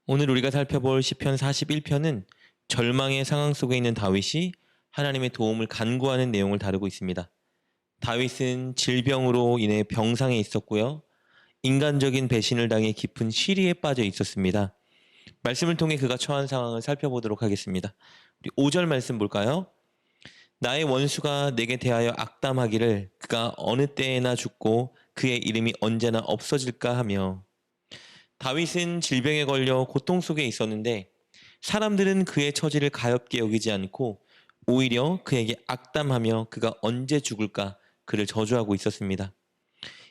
오늘 우리가 살펴볼 시편 41편은 절망의 상황 속에 있는 다윗이 하나님의 도움을 간구하는 내용을 다루고 있습니다. 다윗은 질병으로 인해 병상에 있었고요. 인간적인 배신을 당해 깊은 시리에 빠져 있었습니다. 말씀을 통해 그가 처한 상황을 살펴보도록 하겠습니다. 우리 5절 말씀 볼까요? 나의 원수가 내게 대하여 악담하기를 그가 어느 때에나 죽고 그의 이름이 언제나 없어질까 하며. 다윗은 질병에 걸려 고통 속에 있었는데 사람들은 그의 처지를 가엾게 여기지 않고 오히려 그에게 악담하며 그가 언제 죽을까 그를 저주하고 있었습니다.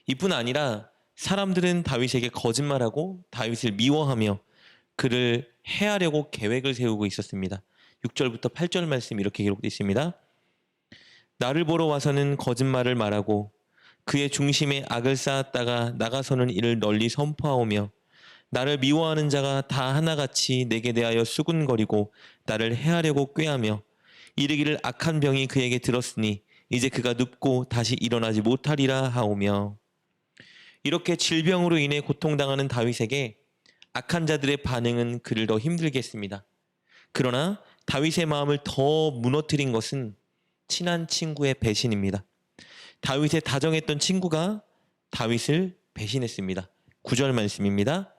이뿐 아니라 사람들은 다윗에게 거짓말하고 다윗을 미워하며 그를 해하려고 계획을 세우고 있었습니다. 6절부터 8절 말씀 이렇게 기록되어 있습니다. 나를 보러 와서는 거짓말을 말하고 그의 중심에 악을 쌓았다가 나가서는 이를 널리 선포하오며 나를 미워하는 자가 다 하나같이 내게 대하여 수군거리고 나를 해하려고 꾀하며 이르기를 악한 병이 그에게 들었으니 이제 그가 눕고 다시 일어나지 못하리라 하오며. 이렇게 질병으로 인해 고통당하는 다윗에게 악한 자들의 반응은 그를 더 힘들게 했습니다. 그러나 다윗의 마음을 더 무너뜨린 것은 친한 친구의 배신입니다. 다윗의 다정했던 친구가 다윗을 배신했습니다. 9절 말씀입니다.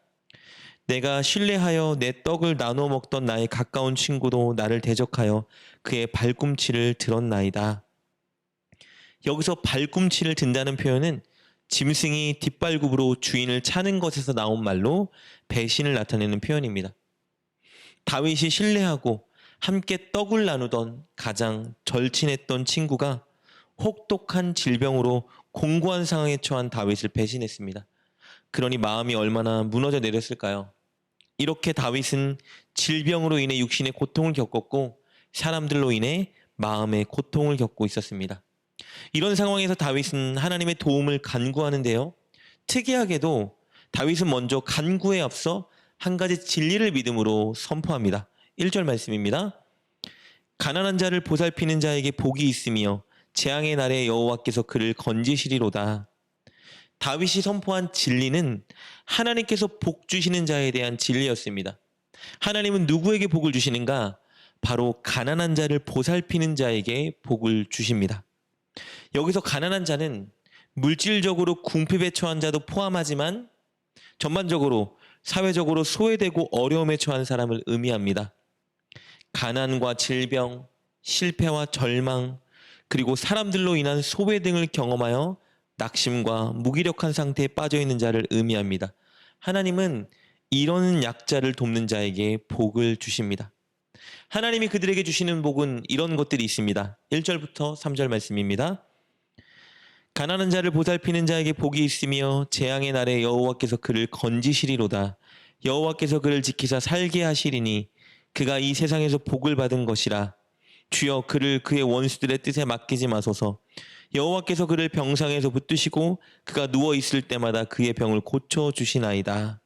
내가 신뢰하여 내 떡을 나눠 먹던 나의 가까운 친구도 나를 대적하여 그의 발꿈치를 들었나이다. 여기서 발꿈치를 든다는 표현은 짐승이 뒷발굽으로 주인을 차는 것에서 나온 말로 배신을 나타내는 표현입니다. 다윗이 신뢰하고 함께 떡을 나누던 가장 절친했던 친구가 혹독한 질병으로 공고한 상황에 처한 다윗을 배신했습니다. 그러니 마음이 얼마나 무너져 내렸을까요? 이렇게 다윗은 질병으로 인해 육신의 고통을 겪었고 사람들로 인해 마음의 고통을 겪고 있었습니다. 이런 상황에서 다윗은 하나님의 도움을 간구하는데요. 특이하게도 다윗은 먼저 간구에 앞서 한 가지 진리를 믿음으로 선포합니다. 1절 말씀입니다. 가난한 자를 보살피는 자에게 복이 있으며 재앙의 날에 여호와께서 그를 건지시리로다. 다윗이 선포한 진리는 하나님께서 복 주시는 자에 대한 진리였습니다. 하나님은 누구에게 복을 주시는가? 바로 가난한 자를 보살피는 자에게 복을 주십니다. 여기서 가난한 자는 물질적으로 궁핍에 처한 자도 포함하지만 전반적으로 사회적으로 소외되고 어려움에 처한 사람을 의미합니다. 가난과 질병, 실패와 절망, 그리고 사람들로 인한 소외 등을 경험하여 낙심과 무기력한 상태에 빠져 있는 자를 의미합니다. 하나님은 이런 약자를 돕는 자에게 복을 주십니다. 하나님이 그들에게 주시는 복은 이런 것들이 있습니다. 1절부터 3절 말씀입니다. 가난한 자를 보살피는 자에게 복이 있으며 재앙의 날에 여호와께서 그를 건지시리로다. 여호와께서 그를 지키사 살게 하시리니 그가 이 세상에서 복을 받은 것이라. 주여 그를 그의 원수들의 뜻에 맡기지 마소서. 여호와께서 그를 병상에서 붙드시고 그가 누워 있을 때마다 그의 병을 고쳐 주시나이다.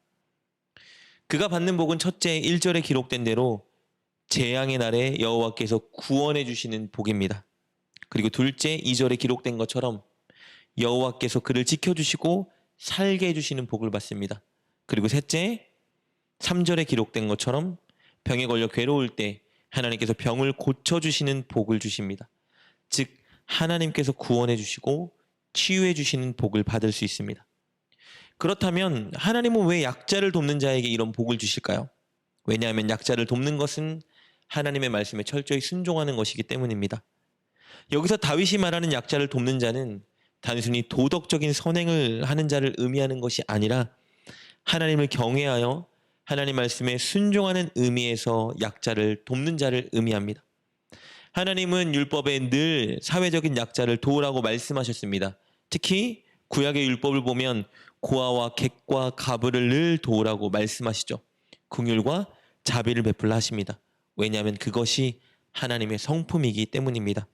그가 받는 복은 첫째 1절에 기록된 대로 재앙의 날에 여호와께서 구원해 주시는 복입니다. 그리고 둘째 2절에 기록된 것처럼 여호와께서 그를 지켜주시고 살게 해주시는 복을 받습니다. 그리고 셋째 3절에 기록된 것처럼 병에 걸려 괴로울 때 하나님께서 병을 고쳐주시는 복을 주십니다. 즉 하나님께서 구원해 주시고 치유해 주시는 복을 받을 수 있습니다. 그렇다면 하나님은 왜 약자를 돕는 자에게 이런 복을 주실까요? 왜냐하면 약자를 돕는 것은 하나님의 말씀에 철저히 순종하는 것이기 때문입니다. 여기서 다윗이 말하는 약자를 돕는 자는 단순히 도덕적인 선행을 하는 자를 의미하는 것이 아니라 하나님을 경외하여 하나님 말씀에 순종하는 의미에서 약자를 돕는 자를 의미합니다. 하나님은 율법에 늘 사회적인 약자를 도우라고 말씀하셨습니다. 특히 구약의 율법을 보면 고아와 객과 가부를 늘 도우라고 말씀하시죠. 긍휼과 자비를 베풀라 하십니다. 왜냐하면 그것이 하나님의 성품이기 때문입니다.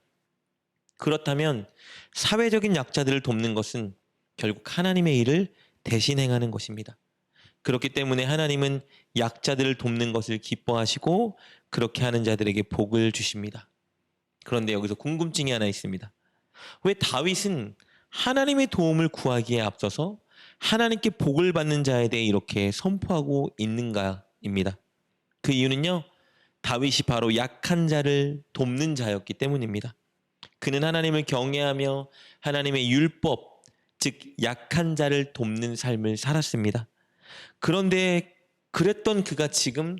그렇다면 사회적인 약자들을 돕는 것은 결국 하나님의 일을 대신 행하는 것입니다. 그렇기 때문에 하나님은 약자들을 돕는 것을 기뻐하시고 그렇게 하는 자들에게 복을 주십니다. 그런데 여기서 궁금증이 하나 있습니다. 왜 다윗은 하나님의 도움을 구하기에 앞서서 하나님께 복을 받는 자에 대해 이렇게 선포하고 있는가? 이유입니다. 그 이유는요, 다윗이 바로 약한 자를 돕는 자였기 때문입니다. 그는 하나님을 경외하며 하나님의 율법, 즉 약한 자를 돕는 삶을 살았습니다. 그런데 그랬던 그가 지금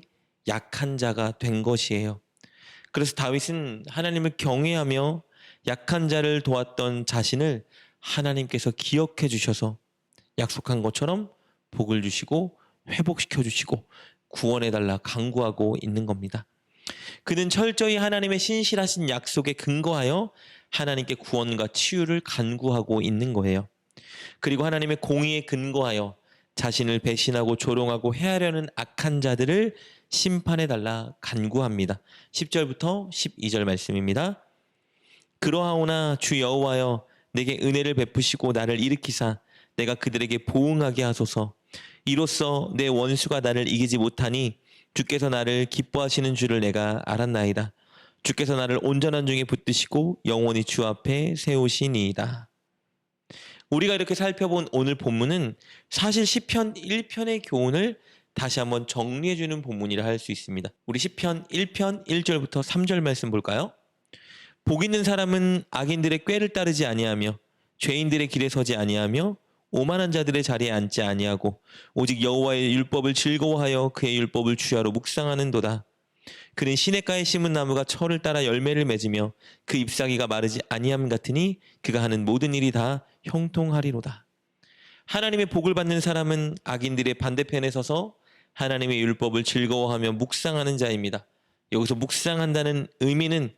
약한 자가 된 것이에요. 그래서 다윗은 하나님을 경외하며 약한 자를 도왔던 자신을 하나님께서 기억해 주셔서 약속한 것처럼 복을 주시고 회복시켜 주시고 구원해 달라 간구하고 있는 겁니다. 그는 철저히 하나님의 신실하신 약속에 근거하여 하나님께 구원과 치유를 간구하고 있는 거예요. 그리고 하나님의 공의에 근거하여 자신을 배신하고 조롱하고 해하려는 악한 자들을 심판해 달라 간구합니다. 10절부터 12절 말씀입니다. 그러하오나 주 여호와여, 내게 은혜를 베푸시고 나를 일으키사 내가 그들에게 보응하게 하소서. 이로써 내 원수가 나를 이기지 못하니 주께서 나를 기뻐하시는 줄을 내가 알았나이다. 주께서 나를 온전한 중에 붙드시고 영원히 주 앞에 세우시니이다. 우리가 이렇게 살펴본 오늘 본문은 사실 시편 1편의 교훈을 다시 한번 정리해주는 본문이라 할 수 있습니다. 우리 시편 1편 1절부터 3절 말씀 볼까요? 복 있는 사람은 악인들의 꾀를 따르지 아니하며 죄인들의 길에 서지 아니하며 오만한 자들의 자리에 앉지 아니하고 오직 여호와의 율법을 즐거워하여 그의 율법을 주야로 묵상하는도다. 그는 시냇가에 심은 나무가 철을 따라 열매를 맺으며 그 잎사귀가 마르지 아니함 같으니 그가 하는 모든 일이 다 형통하리로다. 하나님의 복을 받는 사람은 악인들의 반대편에 서서 하나님의 율법을 즐거워하며 묵상하는 자입니다. 여기서 묵상한다는 의미는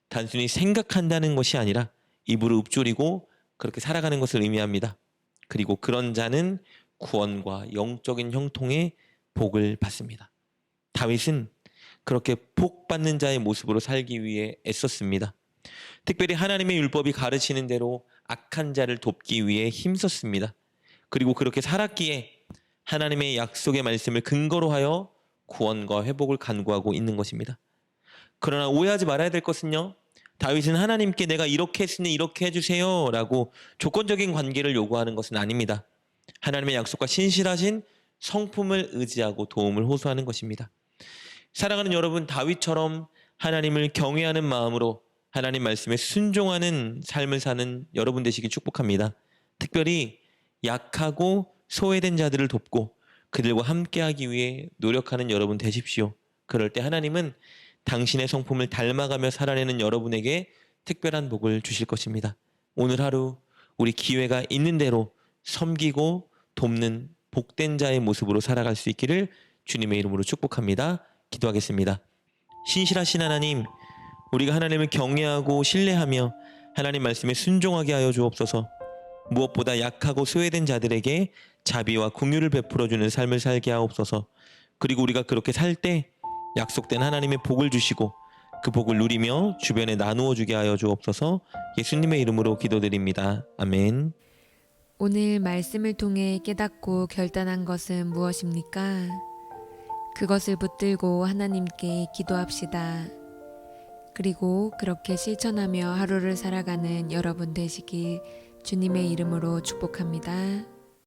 단순히 생각한다는 것이 아니라 입으로 읊조리고 그렇게 살아가는 것을 의미합니다. 그리고 그런 자는 구원과 영적인 형통의 복을 받습니다. 다윗은 그렇게 복 받는 자의 모습으로 살기 위해 애썼습니다. 특별히 하나님의 율법이 가르치는 대로 악한 자를 돕기 위해 힘썼습니다. 그리고 그렇게 살았기에 하나님의 약속의 말씀을 근거로 하여 구원과 회복을 간구하고 있는 것입니다. 그러나 오해하지 말아야 될 것은요, 다윗은 하나님께 내가 이렇게 했으니 이렇게 해주세요 라고 조건적인 관계를 요구하는 것은 아닙니다. 하나님의 약속과 신실하신 성품을 의지하고 도움을 호소하는 것입니다. 사랑하는 여러분, 다윗처럼 하나님을 경외하는 마음으로 하나님 말씀에 순종하는 삶을 사는 여러분 되시길 축복합니다. 특별히 약하고 소외된 자들을 돕고 그들과 함께하기 위해 노력하는 여러분 되십시오. 그럴 때 하나님은 당신의 성품을 닮아가며 살아내는 여러분에게 특별한 복을 주실 것입니다. 오늘 하루 우리 기회가 있는 대로 섬기고 돕는 복된 자의 모습으로 살아갈 수 있기를 주님의 이름으로 축복합니다. 기도하겠습니다. 신실하신 하나님, 우리가 하나님을 경외하고 신뢰하며 하나님 말씀에 순종하게 하여 주옵소서. 무엇보다 약하고 소외된 자들에게 자비와 긍휼을 베풀어주는 삶을 살게 하옵소서. 그리고 우리가 그렇게 살 때 약속된 하나님의 복을 주시고 그 복을 누리며 주변에 나누어 주게 하여 주옵소서. 예수님의 이름으로 기도드립니다. 아멘. 오늘 말씀을 통해 깨닫고 결단한 것은 무엇입니까? 그것을 붙들고 하나님께 기도합시다. 그리고 그렇게 실천하며 하루를 살아가는 여러분 되시길 주님의 이름으로 축복합니다.